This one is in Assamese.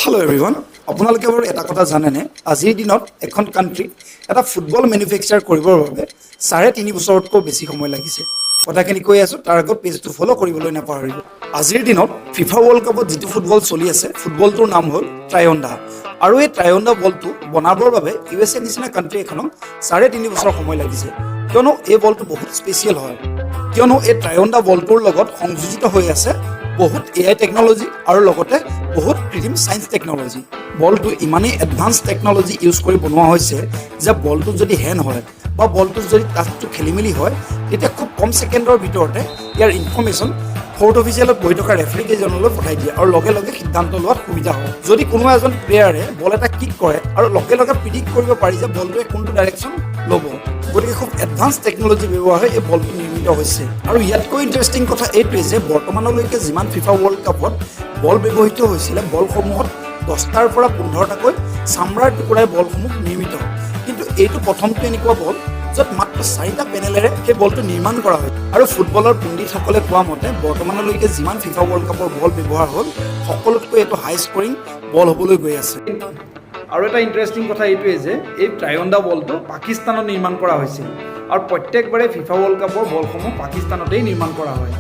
Hello everyone. আপোনালোকে বাৰু এটা কথা জানেনে আজিৰ দিনত এখন কান্ট্ৰি এটা ফুটবল ম্যানুফ্যাকচাৰ কৰিবৰ বাবে 3.5 বছৰতকৈ বেছি সময় লাগিছে কথাখিনি কৈ আছো তাৰ আগত পেজটো ফলো কৰিবলৈ নাপাহৰিব আজিৰ দিনত ফিফা ওয়াৰ্ল্ড কাপত যেটো ফুটবল চলি আছে ফুটবলটোৰ নাম হ'ল ট্ৰায়ন্ডা আৰু এই ট্ৰায়ন্ডা বলটো বনাবৰ বাবে ইউএছএ নিচিনা কান্ট্ৰি এখনক 3.5 বছৰ সময় লাগিছে কিয়নো এই বলটো বহুত স্পেশাল হয় কিয়নো এই ট্ৰায়ন্ডা বলটোৰ লগত সংযোজিত হৈ আছে বহুত এআই টেকনলজি আৰু লগতে বহুত কৃত্ৰিম সায়েন্স টেকনলজি বলটো ইমানেই এডভান্স টেকনলজি ইউজ কৰি বনোৱা হৈছে যে বলটো যদি হ্যান্ড হয় বা বলটো যদি টাচটো খেলিমেলি হয় তেতিয়া খুব কম সেকেন্ডৰ ভিতৰতে ইয়াৰ ইনফৰমেশন ফোৰ্ট অফিসিয়ালত বহি থকা ৰেফাৰী কেজনলৈ পঠাই দিয়ে আৰু লগে লগে সিদ্ধান্ত লোৱাত সুবিধা হয় যদি কোনো এজন প্লেয়াৰে বল এটা কিক কৰে আৰু লগে লগে প্ৰিডিক্ট কৰিব পাৰি যে বলটোৱে কোনটো ডাইৰেকশন ল'ব গতিকে খুব এডভান্স টেকনলজি ব্যৱহাৰ হৈ এই বলটো নিৰ্মিত হৈছে আৰু ইয়াতকৈ ইন্টাৰেষ্টিং কথা এইটোৱে যে বৰ্তমানলৈকে যিমান ফিফা ওয়াৰ্ল্ড কাপত বল ব্যৱহৃত হৈছিল বলসমূহত 10টাৰ পৰা 15টাকৈ চামৰাৰ টুকুৰাই বলসমূহ নিৰ্মিত কিন্তু এইটো প্ৰথমটো এনেকুৱা বল যত মাত্ৰ 4টা পেনেলেৰে এই বলটো নিৰ্মাণ কৰা হয় আৰু ফুটবলৰ পণ্ডিতসকলে কোৱা মতে বৰ্তমানলৈকে যিমান ফিফা ওয়াৰ্ল্ড কাপৰ বল ব্যৱহাৰ হ'ল সকলোতকৈ এটো হাই স্কোৰিং বল হ'বলৈ গৈ আছে আৰু এটা ইন্টাৰেষ্টিং কথা এইটোৱে যে এই ট্ৰায়ন্ডা বলটো পাকিস্তানত নিৰ্মাণ কৰা হৈছিল আৰু প্ৰত্যেকবাৰে ফিফা ওয়াৰ্ল্ড কাপৰ বলসমূহ পাকিস্তানতেই নিৰ্মাণ কৰা হয়